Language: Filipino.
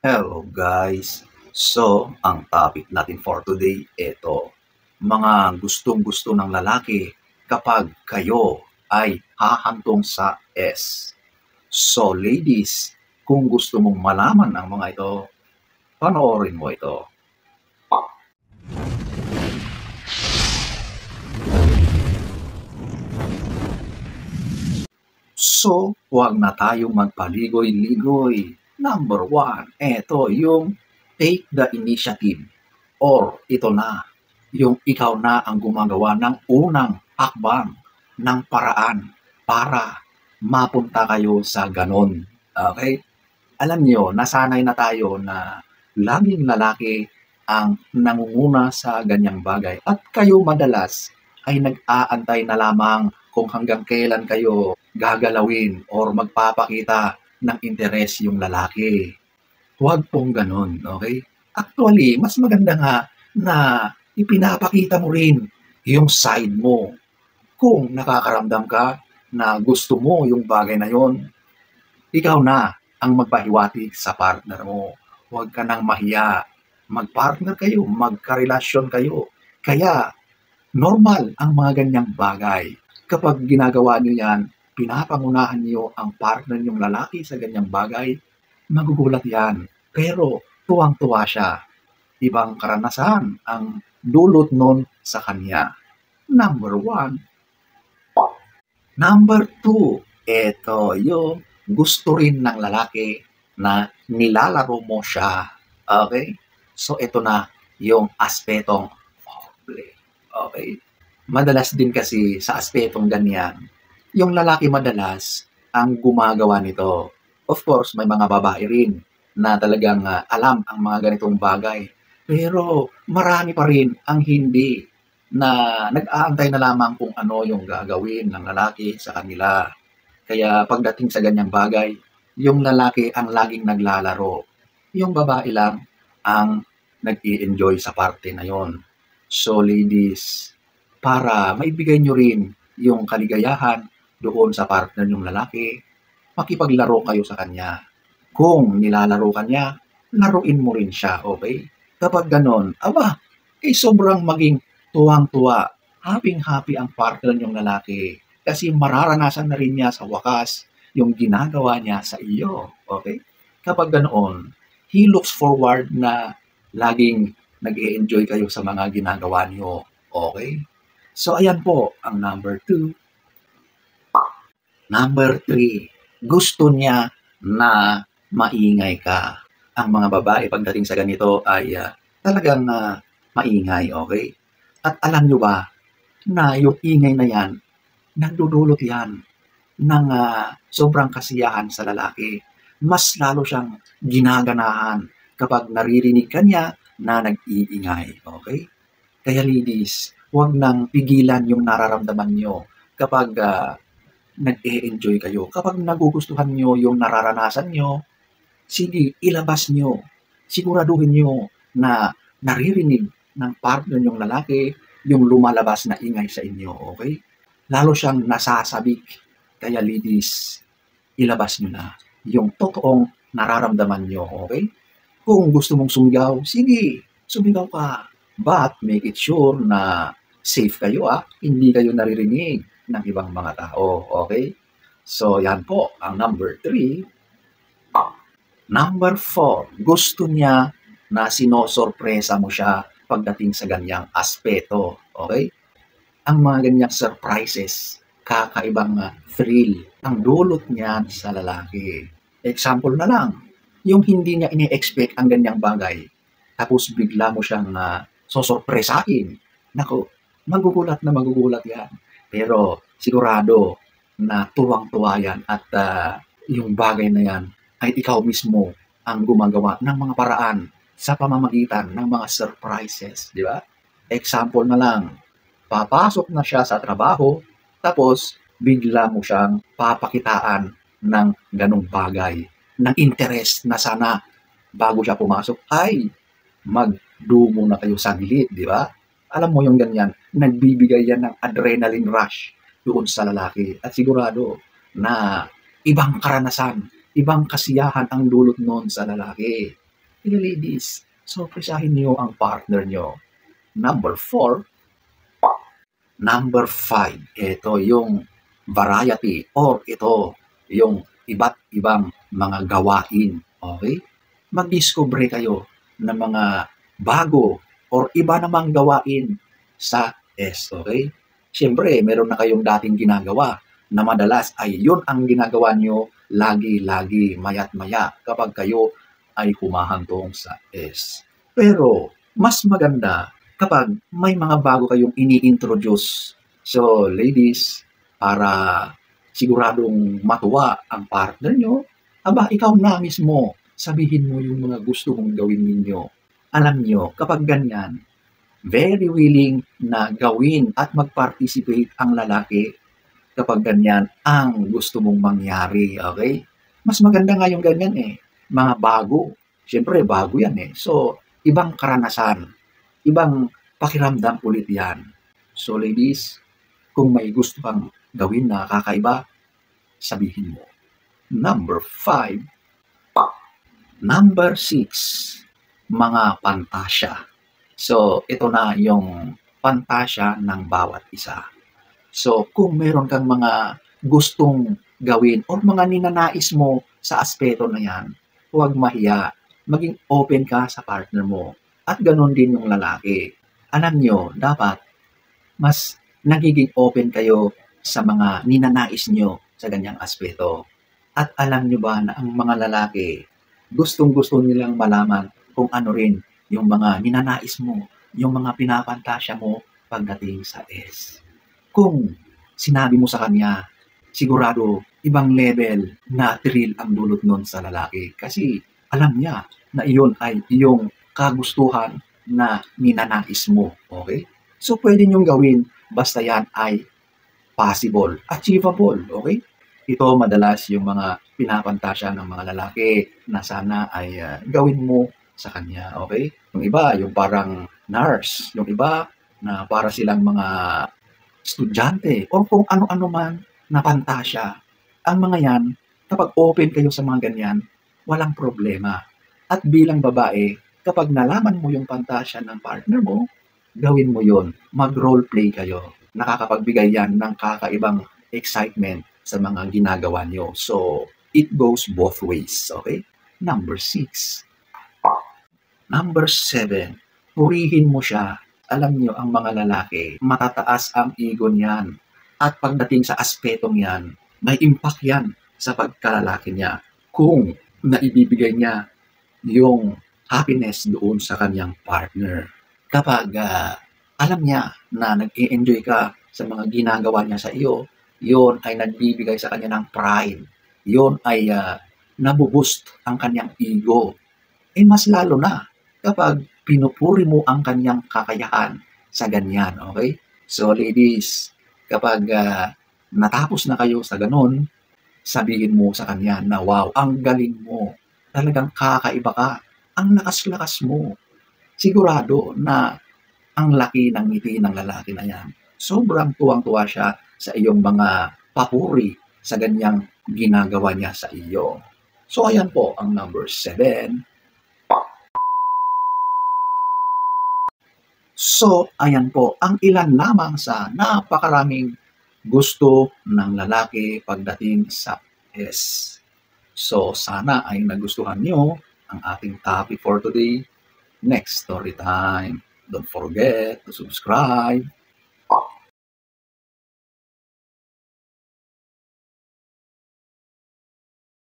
Hello guys! So, ang topic natin for today, ito, mga gustong-gusto ng lalaki kapag kayo ay hahantong sa S. So ladies, kung gusto mong malaman ang mga ito, panoorin mo ito. So, huwag na tayong magpaligoy-ligoy. Number 1, ito yung take the initiative. Or ito na, yung ikaw na ang gumagawa ng unang hakbang ng paraan para mapunta kayo sa ganon. Okay? Alam niyo, nasanay na tayo na laging lalaki ang nangunguna sa ganyang bagay. At kayo madalas ay nag-aantay na lamang kung hanggang kailan kayo gagalawin or magpapakita ng interes yung lalaki. Huwag pong ganon, okay? Actually, mas maganda nga na ipinapakita mo rin yung side mo. Kung nakakaramdam ka na gusto mo yung bagay na yon, ikaw na ang magpahiwatig sa partner mo. Huwag ka nang mahiya. Mag-partner kayo, magkarelasyon kayo. Kaya, normal ang mga ganyang bagay. Kapag ginagawa niyo yan, pinapangunahan niyo ang partner niyong lalaki sa ganyang bagay, magugulat yan. Pero, tuwang-tuwa siya. Ibang karanasan ang dulot nun sa kanya. Number 1. Number 2, ito yung gusto rin ng lalaki na nilalaro mo siya. Okay? So, ito na yung aspetong foreplay. Okay? Madalas din kasi sa aspetong ganyan, yung lalaki madalas ang gumagawa nito. Of course, may mga babae rin na talagang alam ang mga ganitong bagay. Pero marami pa rin ang hindi na nag-aantay na lamang kung ano yung gagawin ng lalaki sa kanila. Kaya pagdating sa ganyang bagay, yung lalaki ang laging naglalaro. Yung babae lang ang nag-i-enjoy sa parte na yon. So ladies, para maibigay nyo rin yung kaligayahan doon sa partner yung lalaki, makipaglaro kayo sa kanya. Kung nilalaro ka niya, laruin mo rin siya, okay? Kapag ganon, sobrang maging tuwang-tuwa, happy-happy ang partner yung lalaki. Kasi mararanasan na rin niya sa wakas yung ginagawa niya sa iyo, okay? Kapag ganoon, he looks forward na laging nag-e-enjoy kayo sa mga ginagawa niyo, okay? So ayan po ang number 2. Number 3, gusto niya na maingay ka. Ang mga babae pagdating sa ganito ay talagang maingay, okay? At alam nyo ba na yung ingay na yan, nagdudulot yan ng sobrang kasiyahan sa lalaki. Mas lalo siyang ginaganahan kapag naririnig ka niya na nag-iingay, okay? Kaya ladies, huwag nang pigilan yung nararamdaman nyo kapag nag-e-enjoy kayo. Kapag nagugustuhan nyo yung nararanasan nyo, sige, ilabas nyo. Siguraduhin nyo na naririnig ng partner nyong lalaki yung lumalabas na ingay sa inyo, okay? Lalo siyang nasasabik. Kaya ladies, ilabas nyo na yung totoong nararamdaman nyo, okay? Kung gusto mong sumigaw, sige, sumigaw ka. But make it sure na safe kayo, hindi kayo naririnig ng ibang mga tao, okay? So, yan po ang number 3. Number 4, gusto niya na sinosorpresa mo siya pagdating sa ganyang aspeto, okay? Ang mga ganyang surprises, kakaibang thrill, ang dulot niyan sa lalaki. Example na lang, yung hindi niya ini-expect ang ganyang bagay, tapos bigla mo siyang sosorpresahin. Naku, magugulat yan. Pero sigurado na tuwang-tuwa yan at yung bagay na yan ay ikaw mismo ang gumagawa ng mga paraan sa pamamagitan ng mga surprises, di ba? Example na lang, papasok na siya sa trabaho, tapos bigla mo siyang papakitaan ng ganong bagay, ng interest na sana bago siya pumasok ay magdumo na kayo sa gilid, di ba? Alam mo yung ganyan, nagbibigay yan ng adrenaline rush doon sa lalaki at sigurado na ibang karanasan, ibang kasiyahan ang dulot noon sa lalaki. Kaya ladies, sorpresahin niyo ang partner niyo. Number 4. Number 5, ito yung variety or ito yung iba't ibang mga gawain. Okay? Mag-discover kayo ng mga bago or iba namang gawain sa S. Okay? Siyempre, meron na kayong dating ginagawa na madalas ay yun ang ginagawa nyo lagi-lagi, maya't maya kapag kayo ay humahantong sa S. Pero, mas maganda kapag may mga bago kayong ini-introduce. So, ladies, para siguradong matuwa ang partner nyo, ikaw na mismo, sabihin mo yung mga gusto mong gawin ninyo. Alam nyo, kapag ganyan, very willing na gawin at mag-participate ang lalaki kapag ganyan ang gusto mong mangyari, okay? Mas maganda nga yung ganyan mga bago. Siyempre, bago yan So, ibang karanasan, ibang pakiramdam ulit yan. So ladies, kung may gusto kang gawin na kakaiba, sabihin mo. Number 5. Number 6, mga pantasya. So ito na yung pantasya ng bawat isa. So kung meron kang mga gustong gawin o mga ninanais mo sa aspeto na yan, huwag mahiya. Maging open ka sa partner mo. At ganon din yung lalaki. Alam nyo, dapat mas nagiging open kayo sa mga ninanais nyo sa ganyang aspeto. At alam nyo ba na ang mga lalaki, gustong-gusto nilang malaman kung ano rin yung mga ninanais mo, yung mga pinapantasya mo pagdating sa S. Kung sinabi mo sa kanya, sigurado ibang level na thrill ang dulot nun sa lalaki. Kasi alam niya na iyon ay iyong kagustuhan na ninanais mo. Okay? So, pwede niyong gawin basta yan ay possible, achievable. Okay? Ito madalas yung mga pinapantasya ng mga lalaki na sana ay gawin mo sa kanya. Okay? Yung iba, yung parang nurse. Yung iba, na para silang mga estudyante o kung ano-ano man na pantasya. Ang mga yan, kapag open kayo sa mga ganyan, walang problema. At bilang babae, kapag nalaman mo yung pantasya ng partner mo, gawin mo yon. Mag-role play kayo. Nakakapagbigay yan ng kakaibang excitement sa mga ginagawa nyo. So, it goes both ways. Okay? Number 6. Number 7. Purihin mo siya. Alam nyo, ang mga lalaki, matataas ang ego niyan. At pagdating sa aspetong yan, may impact yan sa pagkalalaki niya. Kung naibibigay niya yung happiness doon sa kanyang partner. Kapag alam niya na nag-i-enjoy ka sa mga ginagawa niya sa iyo, yon ay nagbibigay sa kanya ng pride. Yon ay nabuboost ang kanyang ego. Mas lalo na kapag pinupuri mo ang kanyang kakayahan sa ganyan. Okay? So ladies, kapag natapos na kayo sa ganun, sabihin mo sa kanya na wow, ang galing mo. Talagang kakaiba ka. Ang lakas-lakas mo. Sigurado na ang laki ng ngiti ng lalaki na yan. Sobrang tuwang-tuwa siya sa iyong mga papuri sa ganyang ginagawa niya sa iyo. So ayan po ang number 7. So ayan po ang ilan lamang sa napakaraming gusto ng lalaki pagdating sa S. So, sana ay nagustuhan nyo ang ating topic for today. Next story time. Don't forget to subscribe,